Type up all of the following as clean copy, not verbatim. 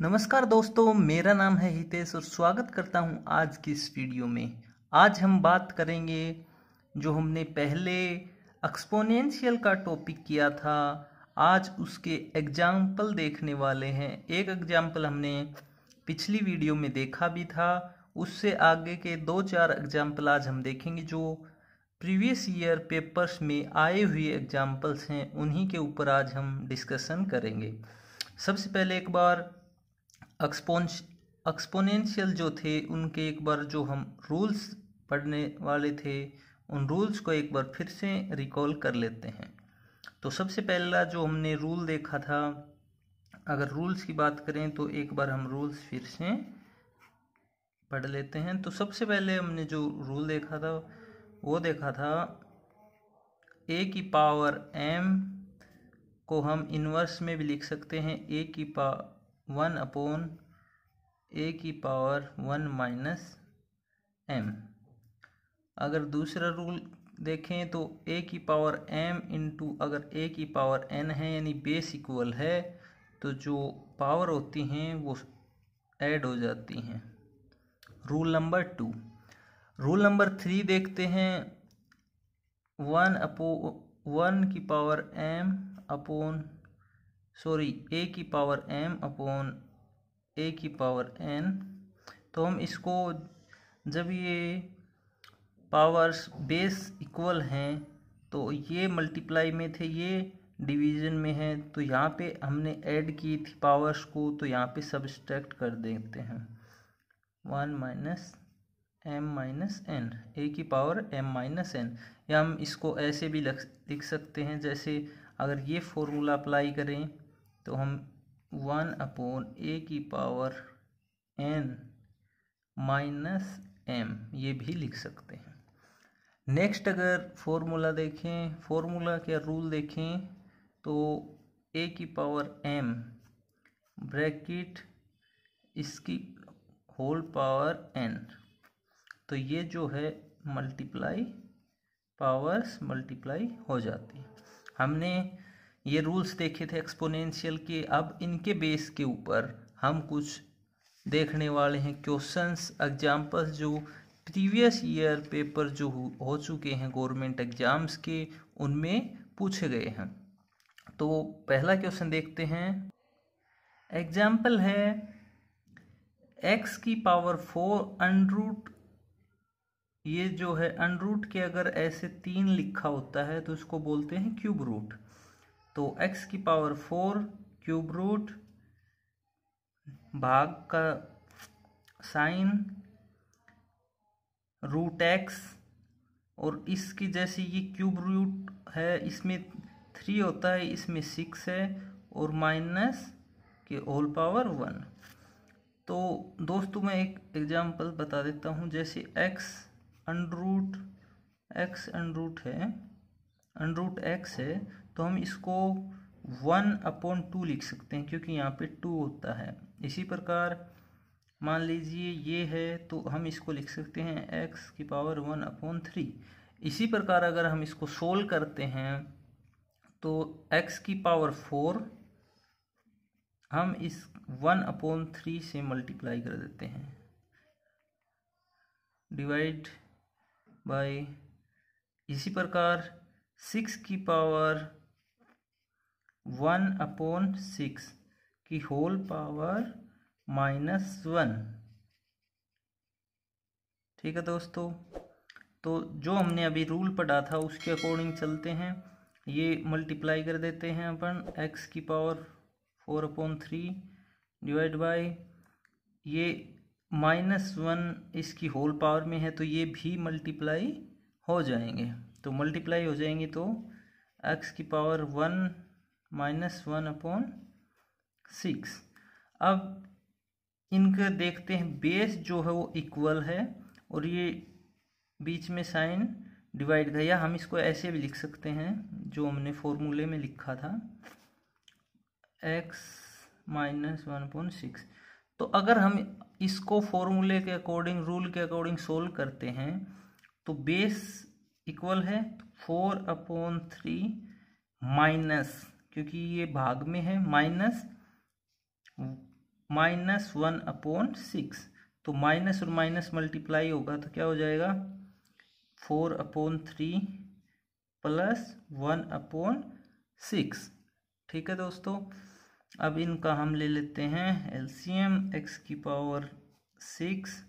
नमस्कार दोस्तों, मेरा नाम है हितेश और स्वागत करता हूं आज की इस वीडियो में। आज हम बात करेंगे जो हमने पहले एक्सपोनेंशियल का टॉपिक किया था, आज उसके एग्जाम्पल देखने वाले हैं। एक एग्जाम्पल हमने पिछली वीडियो में देखा भी था, उससे आगे के 2-4 एग्जाम्पल आज हम देखेंगे जो प्रीवियस ईयर पेपर्स में आए हुए एग्जाम्पल्स हैं, उन्हीं के ऊपर आज हम डिस्कशन करेंगे। सबसे पहले एक बार एक्सपोनेंशियल जो थे उनके एक बार जो हम रूल्स पढ़ने वाले थे उन रूल्स को एक बार फिर से रिकॉल कर लेते हैं। तो सबसे पहला जो हमने रूल देखा था, अगर रूल्स की बात करें तो एक बार हम रूल्स फिर से पढ़ लेते हैं। तो सबसे पहले हमने जो रूल देखा था वो देखा था a की पावर m को हम इन्वर्स में भी लिख सकते हैं, a की पावर 1 अपॉन a की पावर 1 माइनस m। अगर दूसरा रूल देखें तो a की पावर m इंटू अगर a की पावर n है यानी बेस इक्वल है तो जो पावर होती हैं वो ऐड हो जाती हैं। Rule number 2। रूल नंबर 3 देखते हैं, 1 की पावर m अपॉन a की पावर m अपॉन a की पावर n। तो हम इसको जब ये पावर्स बेस इक्वल हैं तो ये मल्टीप्लाई में थे, ये डिवीज़न में है, तो यहाँ पे हमने ऐड की थी पावर्स को, तो यहाँ पे सब्सट्रैक्ट कर देते हैं 1 minus m minus n, a की पावर m माइनस n। या हम इसको ऐसे भी लिख सकते हैं, जैसे अगर ये फॉर्मूला अप्लाई करें तो हम 1 अपॉन a की पावर n माइनस m ये भी लिख सकते हैं। नेक्स्ट अगर फॉर्मूला देखें, फॉर्मूला के रूल देखें तो a की पावर m ब्रैकेट इसकी होल पावर n, तो ये जो है मल्टीप्लाई पावर्स मल्टीप्लाई हो जाती है। हमने ये रूल्स देखे थे एक्सपोनेंशियल के, अब इनके बेस के ऊपर हम कुछ देखने वाले हैं क्वेश्चंस एग्जाम्पल्स जो प्रीवियस ईयर पेपर जो हो चुके हैं गवर्नमेंट एग्जाम्स के, उनमें पूछे गए हैं। तो पहला क्वेश्चन देखते हैं। एग्जाम्पल है x की पावर 4 अनरूट, ये जो है अनरूट के अगर ऐसे 3 लिखा होता है तो इसको बोलते हैं क्यूब रूट। तो x की पावर 4 क्यूब रूट भाग का साइन रूट x, और इसकी जैसे ये क्यूब रूट है इसमें 3 होता है, इसमें 6 है, और माइनस के होल पावर 1। तो दोस्तों मैं एक एग्जांपल बता देता हूँ, जैसे x अनरूट है, अनरूट x है, तो हम इसको 1/2 लिख सकते हैं क्योंकि यहाँ पे 2 होता है। इसी प्रकार मान लीजिए ये है तो हम इसको लिख सकते हैं x की पावर 1/3। इसी प्रकार अगर हम इसको सोल्व करते हैं तो x की पावर 4 हम इस 1/3 से मल्टीप्लाई कर देते हैं, डिवाइड बाय, इसी प्रकार 6 की पावर 1/6 की होल पावर -1। ठीक है दोस्तों, तो जो हमने अभी रूल पढ़ा था उसके अकॉर्डिंग चलते हैं। ये मल्टीप्लाई कर देते हैं अपन, x की पावर 4/3 डिवाइड बाय ये -1 इसकी होल पावर में है तो ये भी मल्टीप्लाई हो जाएंगे। तो मल्टीप्लाई हो जाएंगे तो x की पावर 1 -1/6। अब इनका देखते हैं, बेस जो है वो इक्वल है और ये बीच में साइन डिवाइड का, या हम इसको ऐसे भी लिख सकते हैं जो हमने फॉर्मूले में लिखा था x -1/6। तो अगर हम इसको फॉर्मूले के अकॉर्डिंग, रूल के अकॉर्डिंग सोल्व करते हैं तो बेस इक्वल है 4/3 माइनस, क्योंकि ये भाग में है, माइनस -1/6। तो माइनस और माइनस मल्टीप्लाई होगा तो क्या हो जाएगा 4/3 प्लस 1/6। ठीक है दोस्तों, अब इनका हम ले लेते हैं एलसीएम। x⁻6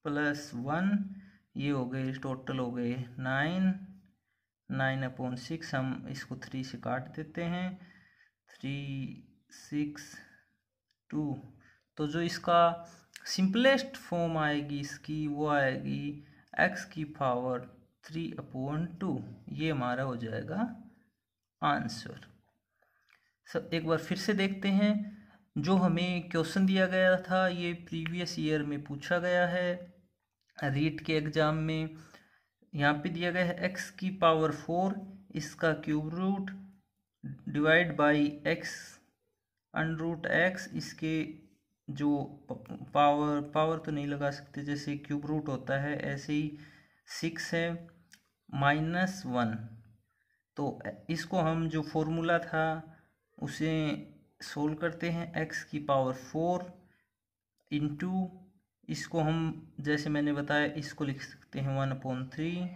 प्लस 1, ये हो गए टोटल हो गए 9/6। हम इसको 3 से काट देते हैं, 3 6 2। तो जो इसका सिंपलेस्ट फॉर्म आएगी इसकी वो आएगी x⁻3/2। ये हमारा हो जाएगा आंसर। सब एक बार फिर से देखते हैं, जो हमें क्वेश्चन दिया गया था ये प्रीवियस ईयर में पूछा गया है रीट के एग्जाम में। यहाँ पे दिया गया है x⁻4 इसका cube root divide by x√x, इसके जो पावर तो नहीं लगा सकते, जैसे क्यूब रूट होता है ऐसे ही 6 है -1। तो इसको हम जो फॉर्मूला था उसे सोल्व करते हैं। x⁻4 इंटू, इसको हम जैसे मैंने बताया इसको लिख सकते हैं 1/3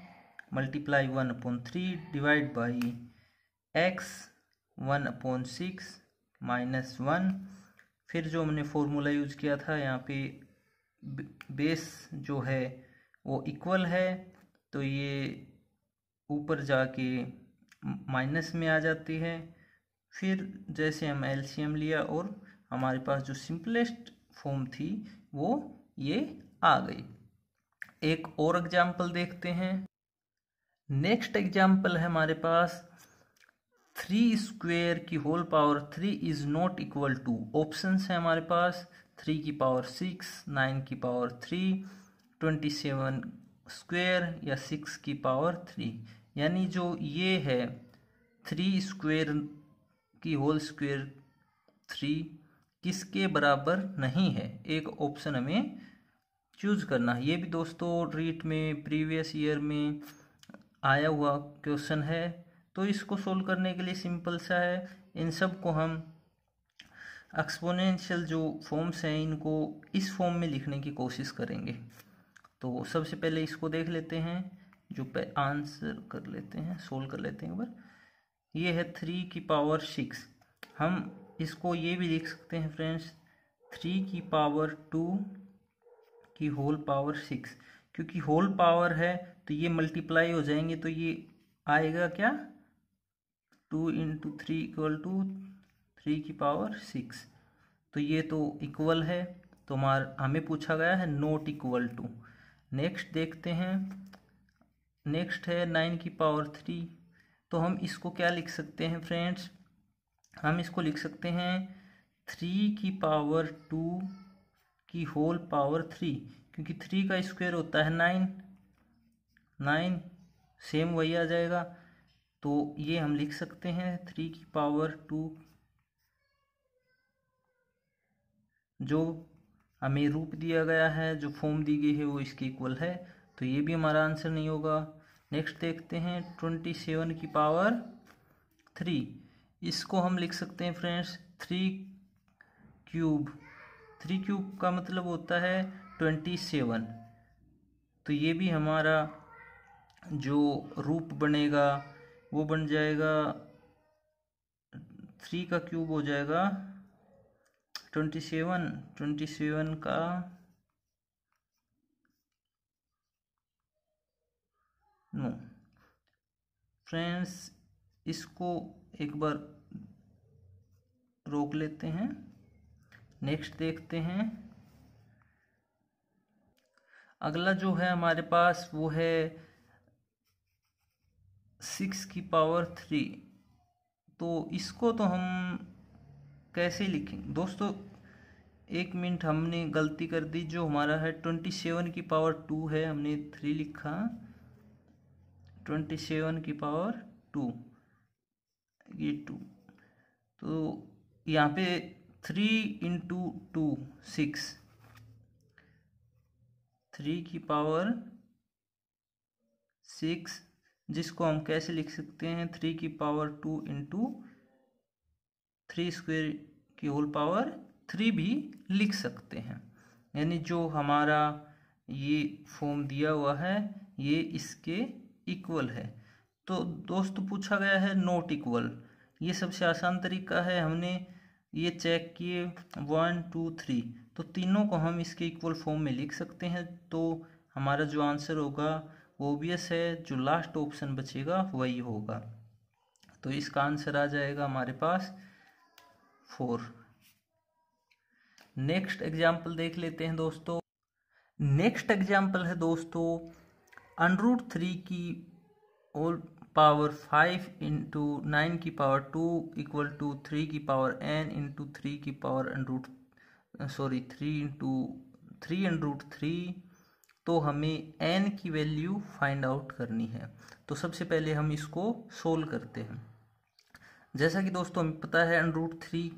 मल्टीप्लाई 1/3 डिवाइड बाई x 1/6 -1। फिर जो हमने फॉर्मूला यूज किया था यहाँ पे बेस जो है वो इक्वल है, तो ये ऊपर जाके माइनस में आ जाती है। फिर जैसे हम एलसीएम लिया और हमारे पास जो सिंपलेस्ट फॉर्म थी वो ये आ गई। एक और एग्जाम्पल देखते हैं। नेक्स्ट एग्जाम्पल है हमारे पास 3² की whole power 3 is not equal to. Options है हमारे पास 3⁻6, 9⁻3, 27² या 6⁻3। यानी जो ये है 3² की होल स्क्वायर 3 किसके बराबर नहीं है, एक ऑप्शन हमें चूज करना है। ये भी दोस्तों रीट में प्रीवियस ईयर में आया हुआ क्वेश्चन है। तो इसको सोल्व करने के लिए सिंपल सा है, इन सब को हम एक्सपोनेंशियल जो फॉर्म्स हैं इनको इस फॉर्म में लिखने की कोशिश करेंगे। तो सबसे पहले इसको देख लेते हैं, जो पे आंसर कर लेते हैं, सोल्व कर लेते हैं एक बार। ये है 3⁻6। हम इसको ये भी लिख सकते हैं फ्रेंड्स 3⁻2 की होल पावर 6, क्योंकि होल पावर है तो ये मल्टीप्लाई हो जाएंगे, तो ये आएगा क्या 2 × 3 = 3⁻6। तो ये तो इक्वल है, तो हमें पूछा गया है नॉट इक्वल टू। नेक्स्ट देखते हैं, नेक्स्ट है 9⁻3। तो हम इसको क्या लिख सकते हैं फ्रेंड्स, हम इसको लिख सकते हैं 3⁻2 की होल पावर 3, क्योंकि 3 का स्क्वायर होता है 9 सेम वही आ जाएगा। तो ये हम लिख सकते हैं 3⁻2, जो हमें रूप दिया गया है, जो फॉर्म दी गई है वो इसके इक्वल है, तो ये भी हमारा आंसर नहीं होगा। नेक्स्ट देखते हैं 27⁻3। इसको हम लिख सकते हैं फ्रेंड्स 3³ का मतलब होता है 27। तो ये भी हमारा जो रूप बनेगा वो बन जाएगा 3 का क्यूब हो जाएगा 27 का नो फ्रेंड्स, इसको एक बार रोक लेते हैं। नेक्स्ट देखते हैं, अगला जो है हमारे पास वो है 6⁻3। तो इसको तो हम कैसे लिखें दोस्तों, एक मिनट, हमने गलती कर दी। जो हमारा है 27⁻2 है, हमने 3 लिखा, 27⁻2 ये 2। तो यहाँ पे 3 × 2 6, 3⁻6, जिसको हम कैसे लिख सकते हैं 3⁻2 × 3² की होल पावर 3 भी लिख सकते हैं। यानी जो हमारा ये फॉर्म दिया हुआ है ये इसके इक्वल है। तो दोस्तों पूछा गया है नॉट इक्वल, ये सबसे आसान तरीका है। हमने ये चेक किए 1 2 3, तो तीनों को हम इसके इक्वल फॉर्म में लिख सकते हैं। तो हमारा जो आंसर होगा वो ऑब्वियस है, जो लास्ट ऑप्शन बचेगा वही होगा। तो इसका आंसर आ जाएगा हमारे पास 4। नेक्स्ट एग्जाम्पल देख लेते हैं दोस्तों। नेक्स्ट एग्जाम्पल है दोस्तों √3 की होल पावर 5 इंटू 9 की पावर 2 इक्वल टू 3 की पावर n इंटू 3 की पावर 3 इंटू 3 तो हमें n की वैल्यू फाइंड आउट करनी है। तो सबसे पहले हम इसको सोल्व करते हैं। जैसा कि दोस्तों हमें पता है √3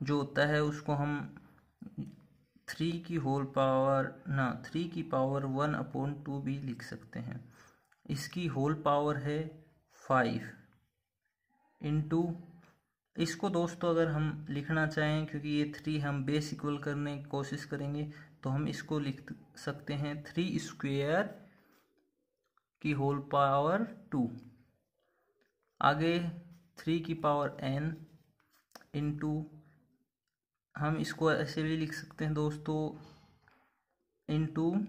जो होता है उसको हम 3 की पावर 1/2 भी लिख सकते हैं। इसकी होल पावर है 5 इंटू, इसको दोस्तों अगर हम लिखना चाहें, क्योंकि ये 3 हम बेस इक्वल करने की कोशिश करेंगे, तो हम इसको लिख सकते हैं 3 स्क्वायर की होल पावर 2, आगे 3 की पावर n इंटू, हम इसको ऐसे भी लिख सकते हैं दोस्तों, इंटू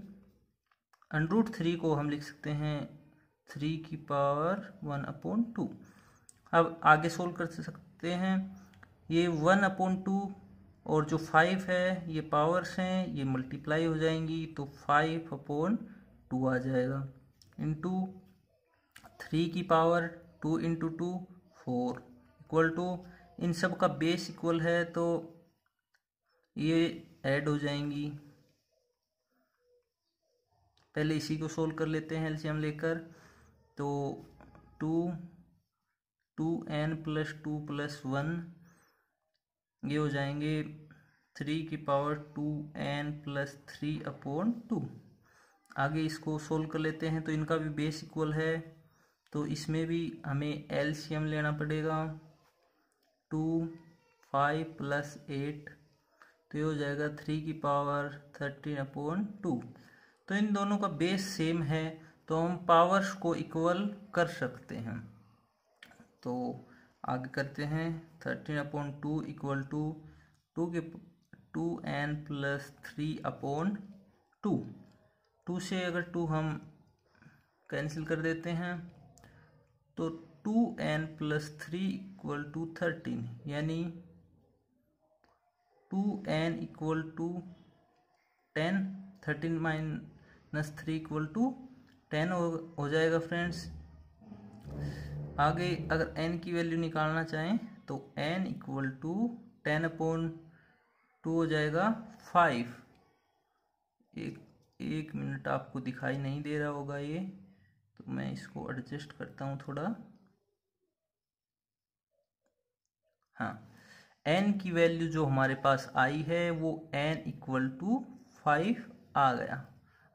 √3 को हम लिख सकते हैं 3 की पावर 1/2। अब आगे सोल्व कर सकते हैं। ये 1/2 और जो 5 है ये पावर्स हैं, ये मल्टीप्लाई हो जाएंगी, तो 5/2 आ जाएगा, इंटू 3 की पावर 2 इंटू 2 4 इक्वल टू, इन सब का बेस इक्वल है तो ये ऐड हो जाएंगी। पहले इसी को सोल्व कर लेते हैं एलसीएम लेकर। तो 2n + 2 + 1 ये हो जाएंगे 3 की पावर 2n + 3/2। आगे इसको सोल्व कर लेते हैं, तो इनका भी बेस इक्वल है, तो इसमें भी हमें एलसीएम लेना पड़ेगा। 2 5 + 8 तो ये हो जाएगा 3 की पावर 13/2। तो इन दोनों का बेस सेम है, तो हम पावर्स को इक्वल कर सकते हैं। तो आगे करते हैं 13/2 इक्वल टू 2n + 3/2। 2 से अगर 2 हम कैंसिल कर देते हैं तो 2n + 3 = 13, यानी 2n = 10, 13 - 3 = 10 हो जाएगा फ्रेंड्स। आगे अगर n की वैल्यू निकालना चाहें तो n = 10/2 हो जाएगा 5। एक मिनट, आपको दिखाई नहीं दे रहा होगा ये, तो मैं इसको एडजस्ट करता हूँ थोड़ा। हाँ, n की वैल्यू जो हमारे पास आई है वो n = 5 आ गया।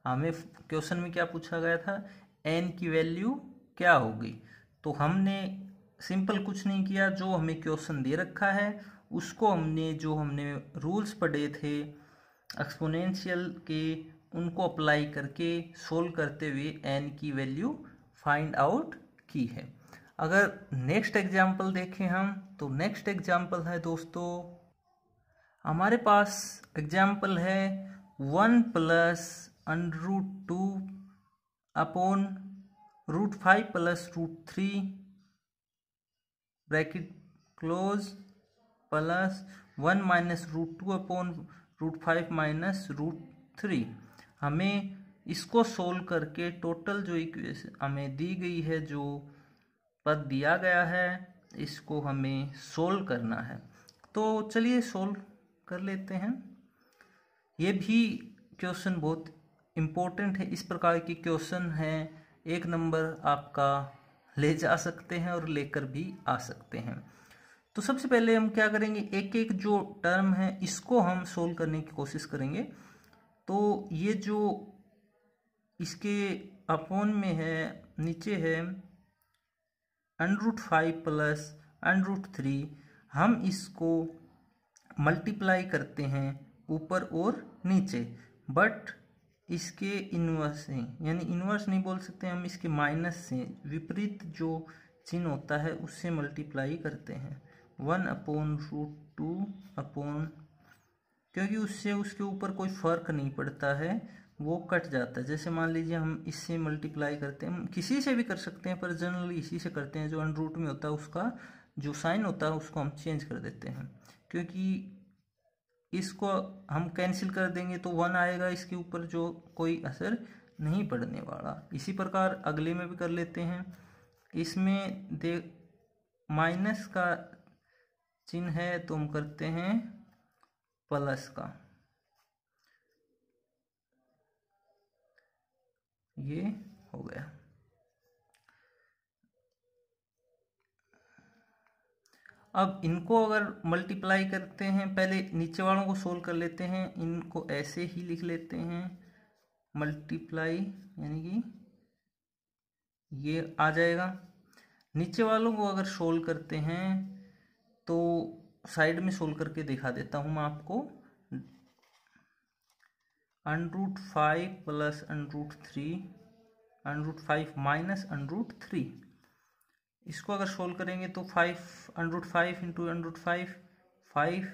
हमें क्वेश्चन में क्या पूछा गया था, n की वैल्यू क्या होगी। तो हमने सिंपल कुछ नहीं किया, जो हमें क्वेश्चन दे रखा है उसको जो हमने रूल्स पढ़े थे एक्सपोनेंशियल के, उनको अप्लाई करके सोल्व करते हुए n की वैल्यू फाइंड आउट की है। अगर नेक्स्ट एग्जाम्पल देखें हम, तो नेक्स्ट एग्जाम्पल है दोस्तों, हमारे पास एग्जाम्पल है 1 + √2 upon √5 + √3 bracket close plus 1 - √2 upon √5 - √3। हमें इसको सोल्व करके टोटल जो इक्वेशन हमें दी गई है, जो पद दिया गया है, इसको हमें सोल्व करना है। तो चलिए सोल्व कर लेते हैं। ये भी क्वेश्चन बहुत इम्पोर्टेंट है, इस प्रकार के क्वेश्चन हैं 1 नंबर आपका ले जा सकते हैं और लेकर भी आ सकते हैं। तो सबसे पहले हम क्या करेंगे, एक एक जो टर्म है इसको हम सोल्व करने की कोशिश करेंगे। तो ये जो इसके अपॉन में है, नीचे है √5 + √3, हम इसको मल्टीप्लाई करते हैं ऊपर और नीचे, बट इसके इन्वर्स से, यानी इन्वर्स नहीं बोल सकते हम, इसके माइनस से, विपरीत जो चिन्ह होता है उससे मल्टीप्लाई करते हैं। 1/√2 अपॉन, क्योंकि उससे उसके ऊपर कोई फर्क नहीं पड़ता है, वो कट जाता है। जैसे मान लीजिए हम इससे मल्टीप्लाई करते हैं, हम किसी से भी कर सकते हैं पर जनरली इसी से करते हैं। जो अंडर रूट में होता है उसका जो साइन होता है उसको हम चेंज कर देते हैं, क्योंकि इसको हम कैंसिल कर देंगे तो 1 आएगा, इसके ऊपर जो कोई असर नहीं पड़ने वाला। इसी प्रकार अगले में भी कर लेते हैं। इसमें माइनस का चिन्ह है तो हम करते हैं प्लस का, ये हो गया। अब इनको अगर मल्टीप्लाई करते हैं, पहले नीचे वालों को सोल्व कर लेते हैं, इनको ऐसे ही लिख लेते हैं मल्टीप्लाई, यानी कि ये आ जाएगा। नीचे वालों को अगर सोल्व करते हैं तो साइड में सोल्व करके दिखा देता हूँ मैं आपको। √5 प्लस √3, √5 माइनस √3, इसको अगर सोल्व करेंगे तो 5 इंटू √5 5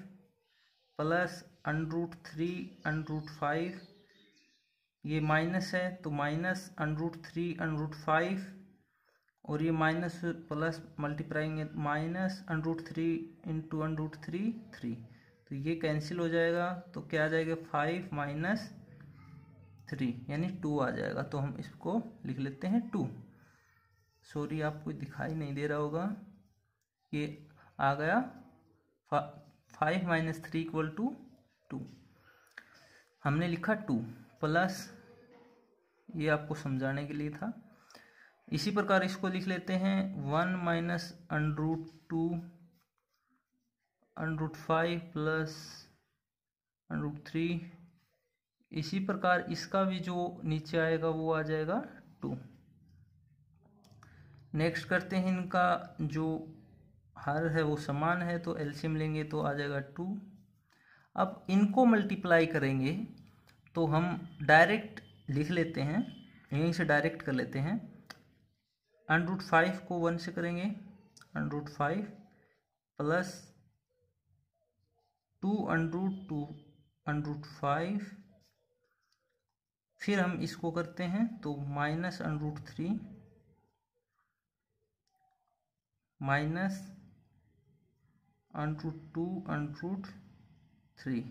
प्लस √3 ये माइनस है तो माइनस √3 और ये minus plus multiplying minus √3 into √3 3, तो ये कैंसिल हो जाएगा। तो क्या आ जाएगा 5 माइनस 3 यानी 2 आ जाएगा। तो हम इसको लिख लेते हैं 2। सॉरी आपको दिखाई नहीं दे रहा होगा, ये आ गया 5 माइनस 3 इक्वल टू 2। हमने लिखा 2 प्लस, ये आपको समझाने के लिए था। इसी प्रकार इसको लिख लेते हैं 1 माइनस √2 √5 प्लस √3। इसी प्रकार इसका भी जो नीचे आएगा वो आ जाएगा 2। नेक्स्ट करते हैं, इनका जो हर है वो समान है तो एलसीएम लेंगे तो आ जाएगा 2। अब इनको मल्टीप्लाई करेंगे तो हम डायरेक्ट लिख लेते हैं, यहीं से डायरेक्ट कर लेते हैं। √5 को 1 से करेंगे, √5 प्लस 2 √5, फिर हम इसको करते हैं तो माइनस √3 माइनस √2 √3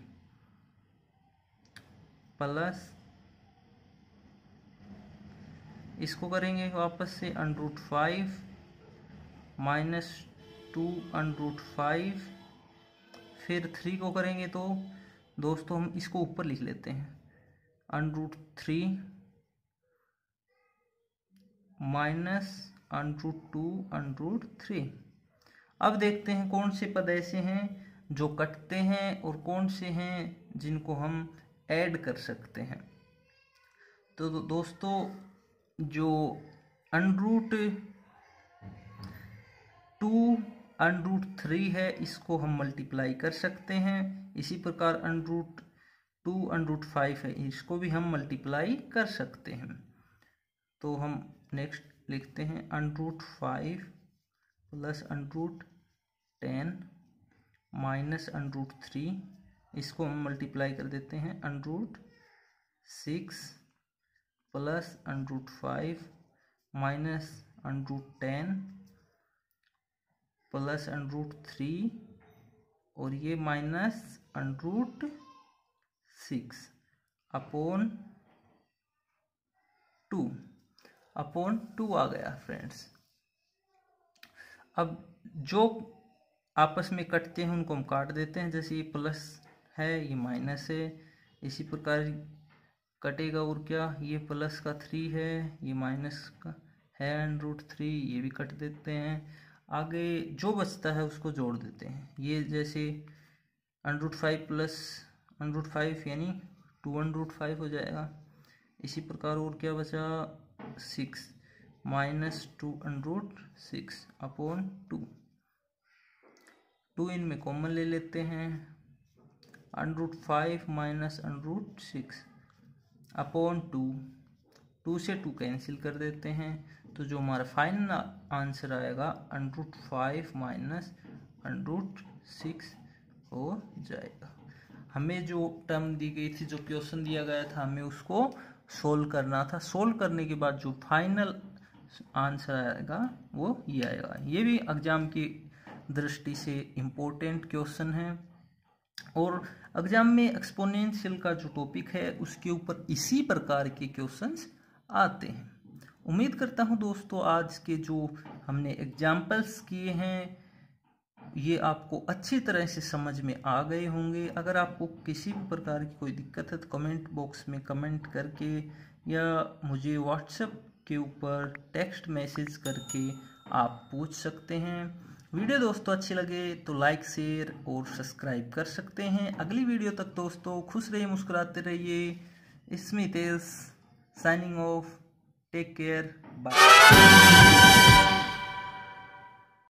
प्लस, इसको करेंगे वापस से √5 माइनस 2 √5, फिर 3 को करेंगे तो दोस्तों हम इसको ऊपर लिख लेते हैं √3 माइनस √2 √3। अब देखते हैं कौन से पद ऐसे हैं जो कटते हैं और कौन से हैं जिनको हम ऐड कर सकते हैं। तो दोस्तों जो √2 √3 है इसको हम मल्टीप्लाई कर सकते हैं। इसी प्रकार √2 √5 है, इसको भी हम मल्टीप्लाई कर सकते हैं। तो हम नेक्स्ट लिखते हैं √5 प्लस √10 माइनस √3, इसको हम मल्टीप्लाई कर देते हैं √6 प्लस √5 माइनस √10 प्लस √3 और ये माइनस √6 अपॉन 2 आ गया फ्रेंड्स। अब जो आपस में कटते हैं उनको हम काट देते हैं, जैसे ये प्लस है ये माइनस है, इसी प्रकार कटेगा। और क्या, ये प्लस का 3 है, ये माइनस का है √3, ये भी कट देते हैं। आगे जो बचता है उसको जोड़ देते हैं, ये जैसे √5 प्लस √5 यानी 2 √5 हो जाएगा। इसी प्रकार और क्या बचा 6 माइनस 2 √6 अपॉन 2 इनमें कॉमन ले लेते हैं √5 माइनस √6 अपॉन 2 से 2 कैंसिल कर देते हैं, तो जो हमारा फाइनल आंसर आएगा √5 माइनस √6 हो जाएगा। हमें जो टर्म दी गई थी, जो क्वेश्चन दिया गया था, हमें उसको सोल्व करना था। सोल्व करने के बाद जो फाइनल आंसर आएगा वो ये आएगा। ये भी एग्जाम की दृष्टि से इम्पोर्टेंट क्वेश्चन है और एग्जाम में एक्सपोनेंशियल का जो टॉपिक है उसके ऊपर इसी प्रकार के क्वेश्चंस आते हैं। उम्मीद करता हूं दोस्तों आज के जो हमने एग्जाम्पल्स किए हैं ये आपको अच्छी तरह से समझ में आ गए होंगे। अगर आपको किसी भी प्रकार की कोई दिक्कत है तो कमेंट बॉक्स में कमेंट करके या मुझे व्हाट्सएप के ऊपर टेक्स्ट मैसेज करके आप पूछ सकते हैं। वीडियो दोस्तों अच्छी लगे तो लाइक शेयर और सब्सक्राइब कर सकते हैं। अगली वीडियो तक दोस्तों खुश रहिए, मुस्कुराते रहिए। Smit is signing off. Take care, bye.